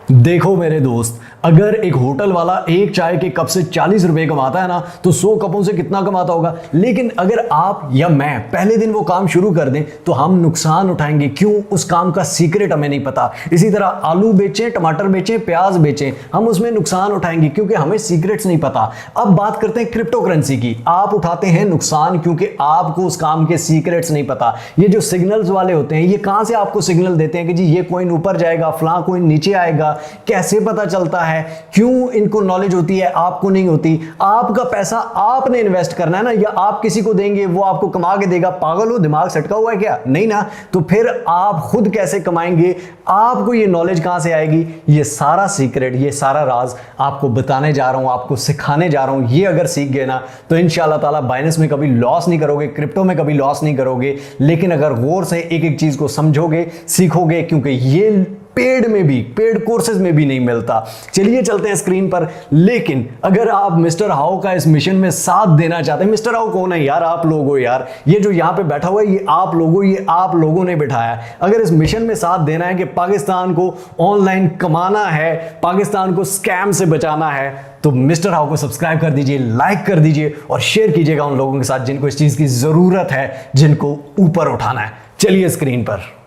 देखो मेरे दोस्त, अगर एक होटल वाला एक चाय के कप से 40 रुपए कमाता है ना, तो 100 कपों से कितना कमाता होगा। लेकिन अगर आप या मैं पहले दिन वो काम शुरू कर दें तो हम नुकसान उठाएंगे। क्यों? उस काम का सीक्रेट हमें नहीं पता। इसी तरह आलू बेचें, टमाटर बेचें, प्याज बेचें, हम उसमें नुकसान उठाएंगे क्योंकि हमें सीक्रेट्स नहीं पता। अब बात करते हैं क्रिप्टो करेंसी की। आप उठाते हैं नुकसान क्योंकि आपको उस काम के सीक्रेट्स नहीं पता। ये जो सिग्नल्स वाले होते हैं, ये कहां से आपको सिग्नल देते हैं कि जी ये कॉइन ऊपर जाएगा, फलां कॉइन नीचे आएगा, कैसे पता चलता है? क्यों इनको नॉलेज होती है, आपको नहीं होती? आपका पैसा आपने इन्वेस्ट करना है ना, या आप किसी को देंगे वो आपको कमा के देगा? पागल हो, दिमाग सटका हुआ है क्या? नहीं ना। तो फिर आप खुद कैसे कमाएंगे? आपको ये नॉलेज कहां से आएगी? ये सारा सीक्रेट, ये सारा राज आपको बताने जा रहा हूं, आपको सिखाने जा रहा हूं। ये अगर सीख गए ना तो इंशाल्लाह ताला बाइनेंस में कभी लॉस नहीं करोगे, क्रिप्टो में कभी लॉस नहीं करोगे। लेकिन अगर गौर से एक एक चीज को समझोगे, सीखोगे, क्योंकि ये पेड कोर्सेज में भी नहीं मिलता। चलिए चलते हैं स्क्रीन पर। लेकिन अगर आप मिस्टर हाउ का इस मिशन में साथ देना चाहते हैं, मिस्टर हाउ कौन है यार? आप लोग हो यार। ये जो यहां पे बैठा हुआ है, ये आप लोगों ने बिठाया है। अगर इस मिशन में साथ देना है कि पाकिस्तान को ऑनलाइन कमाना है, पाकिस्तान को स्कैम से बचाना है, तो मिस्टर हाउ को सब्सक्राइब कर दीजिए, लाइक कर दीजिए और शेयर कीजिएगा उन लोगों के साथ जिनको इस चीज की जरूरत है, जिनको ऊपर उठाना है। चलिए स्क्रीन पर।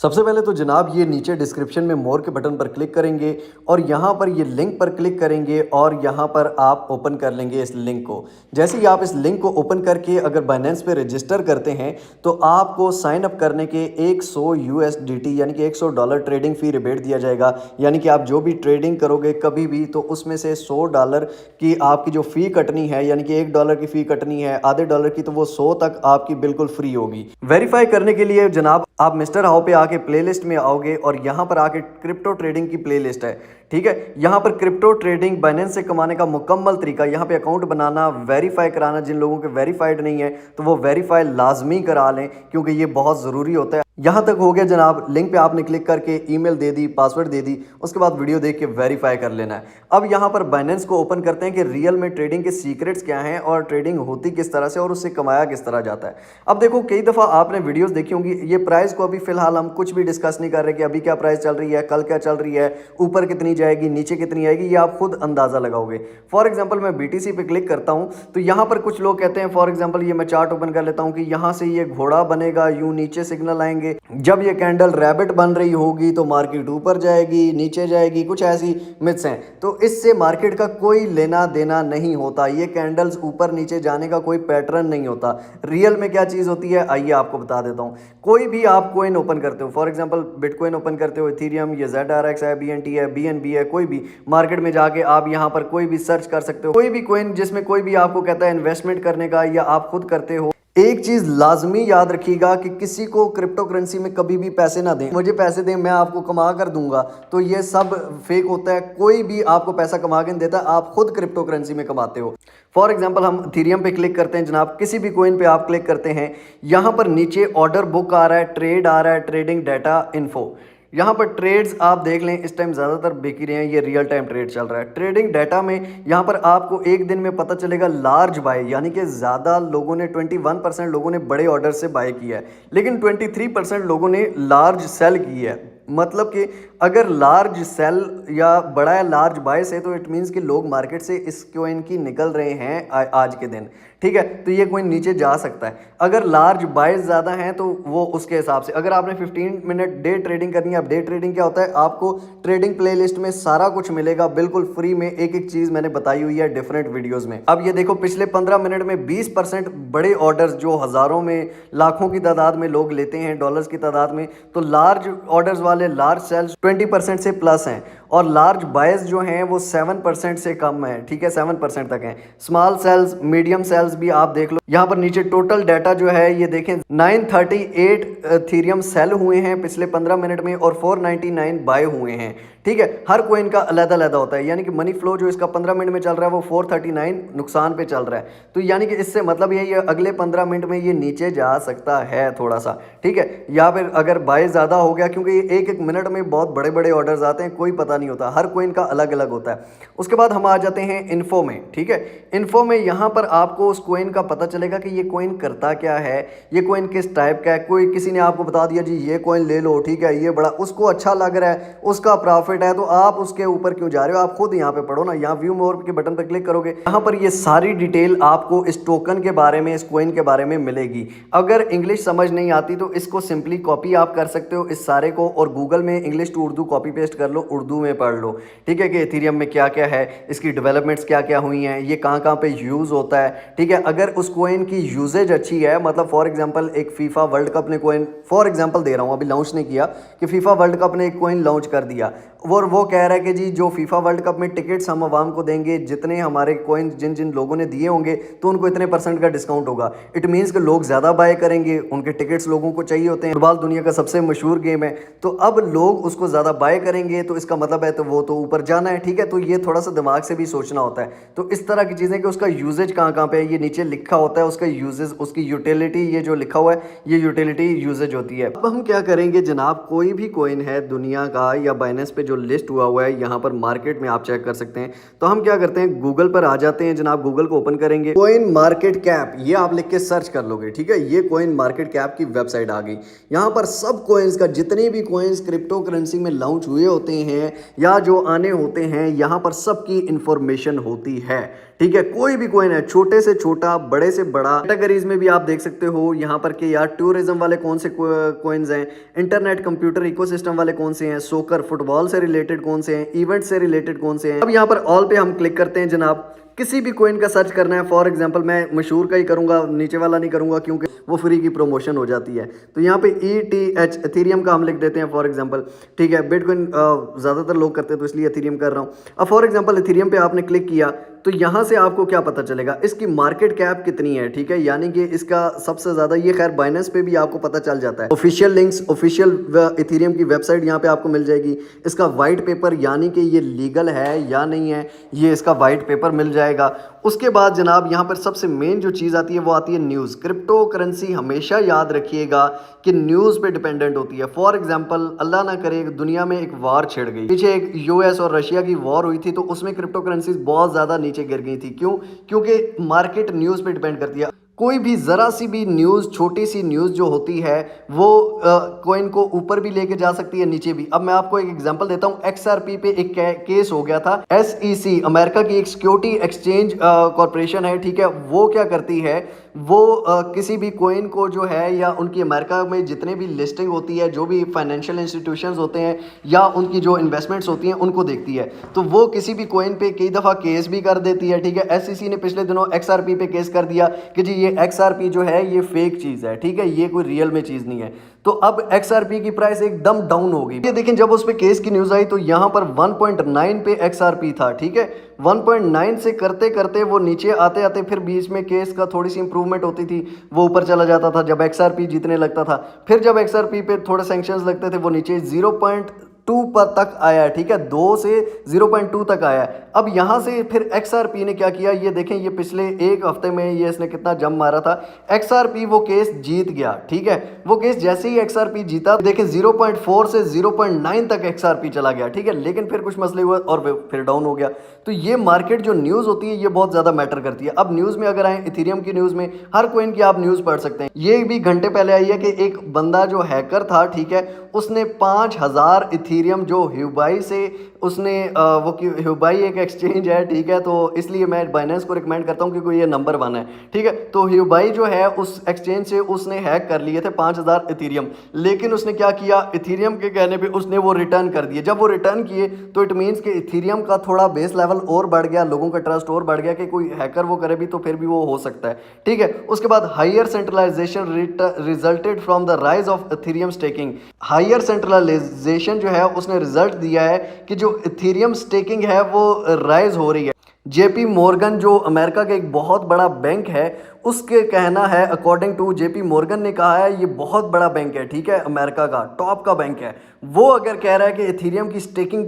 सबसे पहले तो जनाब ये नीचे डिस्क्रिप्शन में मोर के बटन पर क्लिक करेंगे और यहाँ पर ये लिंक पर क्लिक करेंगे और यहाँ पर आप ओपन कर लेंगे इस लिंक को। जैसे ही आप इस लिंक को ओपन करके अगर बाइनेंस पे रजिस्टर करते हैं तो आपको साइन अप करने के 100 USDT यानी कि $100 ट्रेडिंग फ़ी रिबेट दिया जाएगा। यानी कि आप जो भी ट्रेडिंग करोगे कभी भी, तो उसमें से $100 की आपकी जो फ़ी कटनी है, यानी कि $1 की फ़ी कटनी है, आधे डॉलर की, तो वो 100 तक आपकी बिल्कुल फ्री होगी। वेरीफाई करने के लिए जनाब आप मिस्टर हाउ पे आके प्लेलिस्ट में आओगे और यहां पर आके क्रिप्टो ट्रेडिंग की प्लेलिस्ट है, ठीक है। यहां पर क्रिप्टो ट्रेडिंग बाइनेंस से कमाने का मुकम्मल तरीका, यहां पे अकाउंट बनाना, वेरीफाई कराना। जिन लोगों के वेरीफाइड नहीं है तो वो वेरीफाई लाजमी करा लें क्योंकि ये बहुत ज़रूरी होता है। यहां तक हो गया जनाब। लिंक पे आपने क्लिक करके ईमेल दे दी, पासवर्ड दे दी, उसके बाद वीडियो देख के वेरीफाई कर लेना है। अब यहां पर बाइनेंस को ओपन करते हैं कि रियल में ट्रेडिंग के सीक्रेट्स क्या हैं और ट्रेडिंग होती किस तरह से और उससे कमाया किस तरह जाता है। अब देखो, कई दफ़ा आपने वीडियोस देखी होंगी। ये प्राइस को अभी फिलहाल हम कुछ भी डिस्कस नहीं कर रहे कि अभी क्या प्राइस चल रही है, कल क्या चल रही है, ऊपर कितनी जाएगी, नीचे कितनी आएगी, ये आप खुद अंदाज़ा लगाओगे। फॉर एग्जाम्पल मैं BTC पे क्लिक करता हूँ तो यहाँ पर कुछ लोग कहते हैं, फॉर एग्जाम्पल ये मैं चार्ट ओपन कर लेता हूँ कि यहाँ से ये घोड़ा बनेगा, यूँ नीचे सिग्नल आएंगे, जब ये कैंडल रैबिट बन रही होगी तो मार्केट ऊपर जाएगी, नीचे जाएगी, कुछ ऐसी मिथ्स हैं। तो इससे मार्केट का कोई लेना देना नहीं होता। ये कैंडल्स ऊपर नीचे जाने का कोई पैटर्न नहीं होता। रियल में क्या चीज़ होती है आइए आपको बता देता हूँ। कोई भी आप कोइन ओपन करते हो, फॉर एग्जांपल बिटकॉइन ओपन करते हो, इथेरियम, ये ZRX है, BNT है, BNB है, कोई भी मार्केट में जाके आप यहाँ पर कोई भी सर्च कर सकते हो। कोई भी कोइन जिसमें कोई भी आपको कहता है इन्वेस्टमेंट करने का या आप खुद करते हो, एक चीज लाजमी याद रखिएगा कि किसी को क्रिप्टो करेंसी में कभी भी पैसे ना दें। मुझे पैसे दें मैं आपको कमा कर दूंगा, तो ये सब फेक होता है। कोई भी आपको पैसा कमा के नहीं देता, आप खुद क्रिप्टो करेंसी में कमाते हो। फॉर एग्जांपल हम इथेरियम पे क्लिक करते हैं जनाब, किसी भी कोइन पे आप क्लिक करते हैं, यहाँ पर नीचे ऑर्डर बुक आ रहा है, ट्रेड आ रहा है, ट्रेडिंग डाटा इन्फो। यहाँ पर ट्रेड्स आप देख लें, इस टाइम ज़्यादातर बिक रहे हैं, ये रियल टाइम ट्रेड चल रहा है। ट्रेडिंग डाटा में यहाँ पर आपको एक दिन में पता चलेगा लार्ज बाय, यानी कि ज़्यादा लोगों ने 21% लोगों ने बड़े ऑर्डर से बाय किया है, लेकिन 23% लोगों ने लार्ज सेल की है। मतलब कि अगर लार्ज सेल या बड़ा है लार्ज बाय से, तो इट मीन्स कि लोग मार्केट से इस कॉइन की निकल रहे हैं आज के दिन, ठीक है। तो ये कॉइन नीचे जा सकता है। अगर लार्ज बाय ज़्यादा हैं तो वो उसके हिसाब से। अगर आपने 15 मिनट डे ट्रेडिंग करनी है, अब डे ट्रेडिंग क्या होता है, आपको ट्रेडिंग प्लेलिस्ट में सारा कुछ मिलेगा बिल्कुल फ्री में, एक एक चीज़ मैंने बताई हुई है डिफरेंट वीडियोज़ में। अब ये देखो, पिछले 15 मिनट में 20% बड़े ऑर्डर्स जो हज़ारों में लाखों की तादाद में लोग लेते हैं, डॉलर्स की तादाद में, तो लार्ज ऑर्डर्स वाले लार्ज सेल्स 20% से प्लस हैं और लार्ज बायर्स जो हैं वो 7% से कम है, ठीक है, 7% तक हैं। स्मॉल सेल्स, मीडियम सेल्स भी आप देख लो। यहाँ पर नीचे टोटल डाटा जो है ये देखें, 938 इथेरियम सेल हुए हैं पिछले 15 मिनट में और 499 बाय हुए हैं, ठीक है। हर कोइन का अलग-अलग होता है, यानी कि मनी फ्लो जो इसका 15 मिनट में चल रहा है वो 439 नुकसान पे चल रहा है। तो यानी कि इससे मतलब ये अगले 15 मिनट में ये नीचे जा सकता है थोड़ा सा, ठीक है। या फिर अगर बाय ज़्यादा हो गया, क्योंकि एक एक मिनट में बहुत बड़े बड़े ऑर्डर्स आते हैं, कोई पता पता नहीं होता, हर कोइन का अलग अलग होता है। उसके बाद हम आ जाते हैं इन्फो में, ठीक है। इन्फो में यहाँ पर आपको उस कोइन का पता चलेगा कि ये कोइन करता क्या है, ये कोइन किस टाइप का है। कोई किसी ने आपको बता दिया जी ये कोइन ले लो, ठीक है, ये बड़ा उसको अच्छा लग रहा है, उसका प्रॉफिट है, तो आप उसके ऊपर क्यों जा रहे हो, आप खुद यहाँ पे पढ़ो ना। यहाँ व्यू मोर के बटन पर क्लिक करोगे, यहाँ पर ये सारी डिटेल आपको इस टोकन के बारे में, इस कोइन के बारे में मिलेगी। अगर इंग्लिश समझ नहीं आती तो इसको सिंपली कॉपी आप कर सकते हो इस सारे को, और गूगल में English to Urdu copy paste कर लो, उर्दू में पढ़ लो, ठीक है, कि इथेरियम में क्या क्या है, इसकी डेवलपमेंट्स क्या क्या हुई हैं, ये कहाँ कहाँ पे यूज़ होता है, ठीक है। अगर उस कोइन की यूजेज अच्छी है, मतलब फॉर एग्जांपल एक फीफा वर्ल्ड कप ने कोइन, फॉर एग्जांपल दे रहा हूँ, अभी लॉन्च नहीं किया, कि फीफा वर्ल्ड कप ने एक कोइन लॉन्च कर दिया, और वो कह रहा है कि जी जो फीफा वर्ल्ड कप में टिकट्स हम आवाम को देंगे, जितने हमारे कोइन जिन जिन लोगों ने दिए होंगे तो उनको इतने % का डिस्काउंट होगा। इट मीन्स कि लोग ज़्यादा बाय करेंगे, उनके टिकट्स लोगों को चाहिए होते हैं, फुटबॉल दुनिया का सबसे मशहूर गेम है, तो अब लोग उसको ज़्यादा बाय करेंगे, तो इसका मतलब है तो वो तो ऊपर जाना है, ठीक है। तो ये थोड़ा सा दिमाग से भी सोचना होता है। तो इस तरह की चीज़ें कि उसका यूजेज कहाँ कहाँ पे है, ये नीचे लिखा होता है, उसका यूजेज, उसकी यूटिलिटी, ये जो लिखा हुआ है ये यूटिलिटी यूजेज होती है। अब हम क्या करेंगे जनाब, कोई भी कोइन है दुनिया का या बाइनेंस पे जो लिस्ट हुआ हुआ है, यहाँ पर मार्केट में आप चेक कर सकते हैं। तो हम क्या करते हैं, गूगल पर आ जाते हैं जनाब, गूगल को ओपन करेंगे, कोइन मार्केट कैप, ये आप लिख के सर्च कर लोगे, ठीक है। ये कोइन मार्केट कैप की वेबसाइट आ गई। यहाँ पर सब कोइंस का, जितने भी कोइंस क्रिप्टो करेंसी में लॉन्च हुए होते हैं या जो आने होते हैं, यहाँ पर सबकी इंफॉर्मेशन होती है, ठीक है। कोई भी कोइन है, छोटे से छोटा, बड़े से बड़ा। कैटेगरीज में भी आप देख सकते हो यहाँ पर कि यार टूरिज्म वाले कौन से कोइंस हैं, इंटरनेट कंप्यूटर इकोसिस्टम वाले कौन से हैं, सोकर फुटबॉल से रिलेटेड कौन से हैं, इवेंट से रिलेटेड कौन से हैं। अब यहाँ पर ऑल पे हम क्लिक करते हैं जनाब, किसी भी कोइन का सर्च करना है। फॉर एग्जांपल मैं मशहूर का ही करूंगा, नीचे वाला नहीं करूंगा क्योंकि वो फ्री की प्रमोशन हो जाती है। तो यहाँ पे ETH एथेरियम का हम लिख देते हैं फॉर एग्जांपल, ठीक है। बिटकॉइन ज़्यादातर लोग करते हैं तो इसलिए एथेरियम कर रहा हूँ। अब फॉर एग्जांपल एथेरियम पे आपने क्लिक किया तो यहाँ से आपको क्या पता चलेगा, इसकी मार्केट कैप कितनी है, ठीक है, यानी कि इसका सबसे ज़्यादा, ये खैर बाइनेंस पे भी आपको पता चल जाता है। ऑफिशियल लिंक्स, ऑफिशियल एथेरियम की वेबसाइट यहाँ पे आपको मिल जाएगी। इसका वाइट पेपर, यानी कि ये लीगल है या नहीं है, ये इसका वाइट पेपर मिल जाएगा। उसके बाद जनाब यहाँ पर सबसे मेन जो चीज़ आती है वो आती है न्यूज़। क्रिप्टो करेंसी हमेशा याद रखिएगा कि न्यूज़ पे डिपेंडेंट होती है। फॉर एग्जांपल अल्लाह ना करे दुनिया में एक वार छिड़ गई, पीछे एक US और रशिया की वॉर हुई थी, तो उसमें क्रिप्टो करेंसीज बहुत ज़्यादा नीचे गिर गई थी। क्यों? क्योंकि मार्केट न्यूज़ पे डिपेंड करती है। कोई भी ज़रा सी भी न्यूज़, छोटी सी न्यूज़ जो होती है वो कोइन को ऊपर भी लेके जा सकती है, नीचे भी। अब मैं आपको एक एग्जांपल देता हूँ। XRP पे एक केस हो गया था। SEC अमेरिका की एक सिक्योरिटी एक्सचेंज कॉरपोरेशन है, ठीक है। वो क्या करती है, वो किसी भी कोइन को जो है, या उनकी अमेरिका में जितने भी लिस्टिंग होती है, जो भी फाइनेंशियल इंस्टीट्यूशंस होते हैं या उनकी जो इन्वेस्टमेंट्स होती हैं, उनको देखती है। तो वो किसी भी कोइन पे कई दफ़ा केस भी कर देती है, ठीक है। SEC ने पिछले दिनों XRP पे केस कर दिया कि जी ये XRP जो है ये फेक चीज़ है, ठीक है, ये कोई रियल में चीज़ नहीं है। तो अब XRP की प्राइस एकदम डाउन हो गई। ये देखें, जब उस पे केस की न्यूज़ आई तो यहाँ पर 1.9 पे XRP था, ठीक है। 1.9 से करते करते वो नीचे आते आते फिर बीच में केस का थोड़ी सी इंप्रूवमेंट होती थी, वो ऊपर चला जाता था जब XRP जीतने लगता था। फिर जब XRP पे थोड़े सैंक्शंस लगते थे वो नीचे 0.2 पर तक आया, ठीक है, 2 से 0.2 तक आया। अब यहाँ से फिर XRP ने क्या किया, ये देखें, ये पिछले एक हफ्ते में ये इसने कितना जंप मारा था। XRP वो केस जीत गया, ठीक है। वो केस जैसे ही XRP जीता, देखें 0.4 से 0.9 तक XRP चला गया, ठीक है। लेकिन फिर कुछ मसले हुए और फिर डाउन हो गया। तो ये मार्केट जो न्यूज़ होती है ये बहुत ज़्यादा मैटर करती है। अब न्यूज़ में अगर आए, इथेरियम की न्यूज़ में हर कोइन की आप न्यूज़ पढ़ सकते हैं। ये भी घंटे पहले आई है कि एक बंदा जो हैकर था, ठीक है, उसने 5000 इथेरियम जो ह्यूबाई से उसने वो ह्यूबाई एक एक्सचेंज है, ठीक है, तो इसलिए मैं बाइनेंस को रिकमेंड करता हूँ क्योंकि ये नंबर 1 है, ठीक है। तो ह्यूबाई जो है उस एक्सचेंज से उसने हैक कर लिए थे 5000 इथेरियम, लेकिन उसने क्या किया, इथेरियम के कहने पे उसने वो रिटर्न कर दिए। जब वो रिटर्न किए तो इट मीन्स कि इथेरियम का थोड़ा बेस लेवल और बढ़ गया, लोगों का ट्रस्ट और बढ़ गया कि कोई हैकर वो करे भी तो फिर भी वो हो सकता है, ठीक है। उसके बाद higher centralization resulted from the rise of Ethereum staking. Higher centralization जो है उसने रिजल्ट दिया है कि जो इथेरियम स्टेकिंग है वो राइज हो रही है। JP मॉर्गन जो अमेरिका का एक बहुत बड़ा बैंक है, उसके कहना है, अकॉर्डिंग टू जेपी मॉर्गन ने कहा है, ये बहुत बड़ा बैंक है, ठीक है, अमेरिका का टॉप का बैंक है। वो अगर कह रहा है कि इथेरियम की स्टेकिंग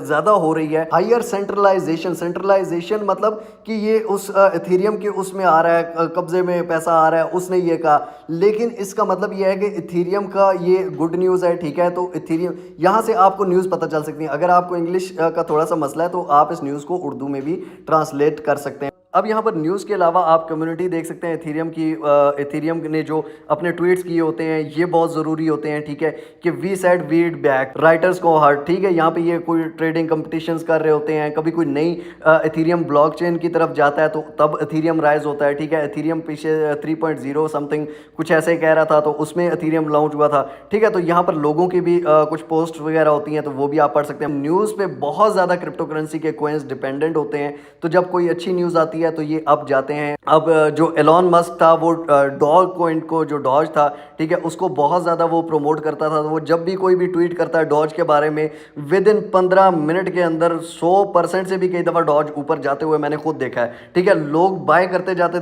ज़्यादा हो रही है, हायर सेंट्रलाइजेशन मतलब कि ये उस इथेरियम के उसमें आ रहा है, कब्जे में पैसा आ रहा है, उसने ये कहा। लेकिन इसका मतलब ये है कि इथेरियम का ये गुड न्यूज़ है, ठीक है। तो इथेरियम, यहाँ से आपको न्यूज़ पता चल सकती है। अगर आपको इंग्लिश का थोड़ा सा मसला है तो आप इस न्यूज़ को उर्दू में भी ट्रांसलेट कर सकते हैं। अब यहाँ पर न्यूज़ के अलावा आप कम्युनिटी देख सकते हैं इथेरियम की। इथेरियम ने जो अपने ट्वीट्स किए होते हैं ये बहुत ज़रूरी होते हैं, ठीक है, कि we said we'd back writers को हर्ट, ठीक है। यहाँ पे ये कोई ट्रेडिंग कंपटीशंस कर रहे होते हैं, कभी कोई नई इथेरियम ब्लॉकचेन की तरफ जाता है तो तब इथेरियम राइज होता है, ठीक है। इथेरियम पीछे 3.0 समथिंग कुछ ऐसे कह रहा था तो उसमें इथेरियम लॉन्च हुआ था, ठीक है। तो यहाँ पर लोगों की भी कुछ पोस्ट वगैरह होती हैं तो वो भी आप पढ़ सकते हैं। न्यूज़ पे बहुत ज़्यादा क्रिप्टो करेंसी के कॉइन्स डिपेंडेंट होते हैं, तो जब कोई अच्छी न्यूज़ आती है तो ये अब जाते हैं। अब जो एलॉन मस्क था वो डॉज कॉइन को, जो डॉज था, ठीक है, उसको बहुत ज़्यादा वो प्रमोट करता था। तो वो जब भी कोई भी ट्वीट करता है डॉज के बारे में, विद इन 15 मिनट के अंदर 100% से भी कई दफ़ा डॉज ऊपर जाते हुए मैंने खुद देखा है, ठीक है। लोग बाय करते जाते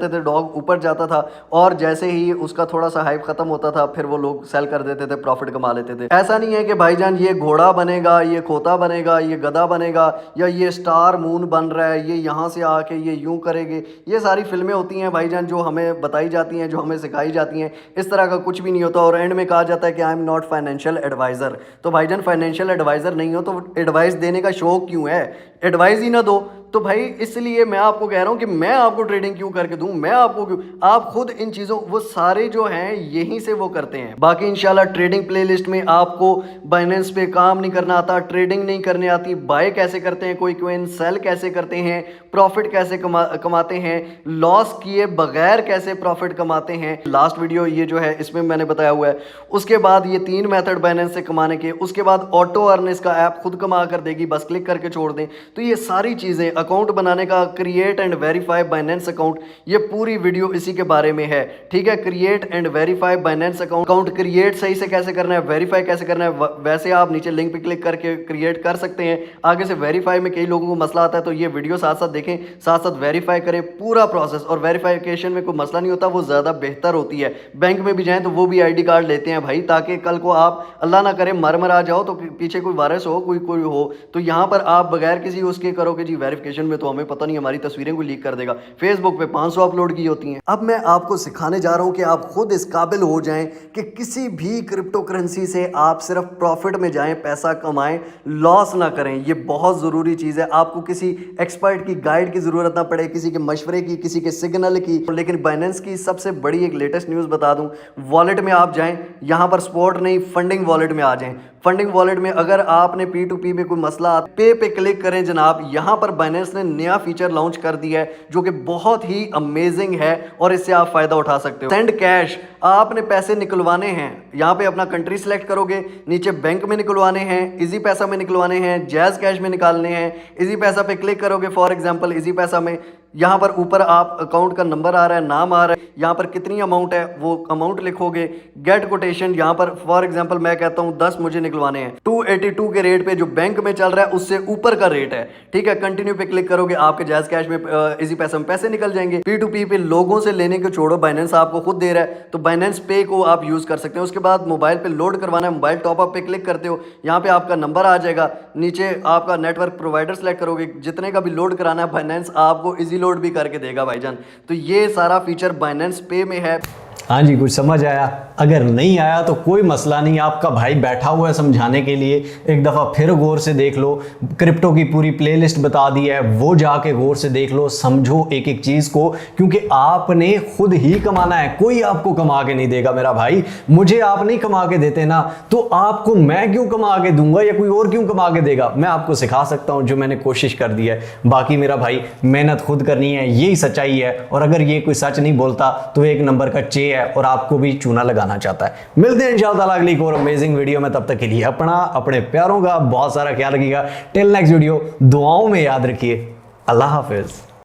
थे, डॉग ऊपर जाता था और जैसे ही उसका थोड़ा सा हाइप खत्म होता था फिर वो लोग सेल कर देते थे, प्रॉफिट कमा लेते थे। ऐसा नहीं है कि भाईजान ये घोड़ा बनेगा, ये खोता बनेगा, ये गधा बनेगा, या ये स्टार मून बन रहा है, ये यहाँ से आके ये यूं करेंगे। ये सारी फिल्में होती हैं भाईजान जो हमें बताई जाती हैं, जो हमें सिखाई जाती हैं। इस तरह का कुछ भी नहीं होता और एंड में कहा जाता है कि I am not financial advisor. तो भाईजान फाइनेंशियल एडवाइज़र नहीं हो तो एडवाइस देने का शौक क्यों है? एडवाइस ही ना दो। तो भाई इसलिए मैं आपको कह रहा हूं कि मैं आपको ट्रेडिंग क्यों करके दूं, मैं आपको क्यों, आप खुद इन चीज़ों, वो सारे जो हैं यहीं से वो करते हैं। बाकी इंशाल्लाह ट्रेडिंग प्लेलिस्ट में आपको बाइनेंस पे काम नहीं करना आता, ट्रेडिंग नहीं करने आती, बाय कैसे करते हैं कोई कॉइन, सेल कैसे करते हैं, प्रॉफिट कैसे कमाते हैं, लॉस किए बगैर कैसे प्रॉफिट कमाते हैं, लास्ट वीडियो ये जो है इसमें मैंने बताया हुआ है। उसके बाद ये 3 मेथड बाइनेंस से कमाने के, उसके बाद ऑटो अर्न इसका ऐप खुद कमा कर देगी, बस क्लिक करके छोड़ दें। तो ये सारी चीज़ें, अकाउंट बनाने का, create and verify Binance account, ये पूरी वीडियो इसी के बारे में है, ठीक है। Create and verify Binance account create सही से कैसे करना है, वेरीफाई कैसे करना है, वैसे आप नीचे लिंक पे क्लिक करके क्रिएट कर सकते हैं। आगे से वेरीफाई में कई लोगों को मसला आता है तो ये वीडियो साथ साथ देखें, साथ साथ वेरीफाई करें पूरा प्रोसेस। और वेरीफिकेशन में कोई मसला नहीं होता, वो ज़्यादा बेहतर होती है। बैंक में भी जाएं तो वो भी ID कार्ड लेते हैं भाई, ताकि कल को आप अल्लाह ना करे मर आ जाओ तो पीछे कोई वायरस हो, कोई हो, तो यहाँ पर आप बगैर किसी उसके करोगे जी वेरिफिकेशन में, तो हमें पता नहीं हमारी तस्वीरें को लीक कर देगा। फेसबुक पे 500 अपलोड की होती हैं। अब मैं आपको सिखाने जा रहा हूं कि आप खुद इस काबिल हो जाएं कि किसी भी क्रिप्टो करेंसी से आप सिर्फ प्रॉफिट में जाएं, पैसा कमाएं, लॉस ना करें। ये बहुत ज़रूरी चीज़ है। आपको किसी एक्सपर्ट की गाइड की ज़रूरत ना पड़े, किसी के मशवरे की, किसी के सिग्नल की। लेकिन बाइनेंस की सबसे बड़ी एक लेटेस्ट न्यूज़ बता दूं, वॉलेट में आप जाएं, यहाँ पर स्पॉट नहीं फंडिंग वॉलेट में आ जाएं। फंडिंग वॉलेट में अगर आपने P2P में कोई मसला, पे क्लिक करें जनाब। यहाँ पर बाइनेंस ने नया फीचर लॉन्च कर दिया है जो कि बहुत ही अमेजिंग है और इससे आप फायदा उठा सकते हो। सेंड कैश, आपने पैसे निकलवाने हैं, यहाँ पे अपना कंट्री सेलेक्ट करोगे, नीचे बैंक में निकलवाने हैं, इजी पैसा में निकलवाने हैं, जैज कैश में निकालने हैं। इजी पैसा पे क्लिक करोगे, फॉर एग्जांपल इजी पैसा में यहाँ पर ऊपर आप अकाउंट का नंबर आ रहा है, नाम आ रहा है, यहाँ पर कितनी अमाउंट है वो अमाउंट लिखोगे। गेट कोटेशन, यहाँ पर फॉर एग्जांपल मैं कहता हूँ 10 मुझे निकलवाने हैं, 282 के रेट पे जो बैंक में चल रहा है उससे ऊपर का रेट है, ठीक है। कंटिन्यू पे क्लिक करोगे, आपके जायज कैश में इजी पैसा में पैसे निकल जाएंगे। P2P पे लोगों से लेने को छोड़ो, बाइनेंस आपको खुद दे रहा है तो बाइनेंस पे को आप यूज कर सकते हैं। उसके बाद मोबाइल पे लोड करवाना है, मोबाइल टॉपअप पे क्लिक करते हो, यहाँ पे आपका नंबर आ जाएगा, नीचे आपका नेटवर्क प्रोवाइडर सेलेक्ट करोगे, जितने का भी लोड कराना है बाइनेंस आपको इजी लोड भी करके देगा भाईजान। तो ये सारा फीचर बाइनेंस पे में है। हाँ जी, कुछ समझ आया? अगर नहीं आया तो कोई मसला नहीं, आपका भाई बैठा हुआ है समझाने के लिए। एक दफ़ा फिर गौर से देख लो, क्रिप्टो की पूरी प्लेलिस्ट बता दी है, वो जाके गौर से देख लो, समझो एक एक चीज़ को, क्योंकि आपने खुद ही कमाना है, कोई आपको कमा के नहीं देगा मेरा भाई। मुझे आप नहीं कमा के देते ना, तो आपको मैं क्यों कमा के दूंगा या कोई और क्यों कमा के देगा? मैं आपको सिखा सकता हूँ जो मैंने कोशिश कर दी है। बाकी मेरा भाई मेहनत खुद करनी है, यही सच्चाई है। और अगर ये कोई सच नहीं बोलता तो एक नंबर का चे है और आपको भी चूना लगाना चाहता है। मिलते हैं इंशाअल्लाह अगली और अमेजिंग वीडियो में। तब तक के लिए अपने प्यारों का बहुत सारा ख्याल रखिएगा। टिल नेक्स्ट वीडियो, दुआओं में याद रखिए। अल्लाह हाफिज।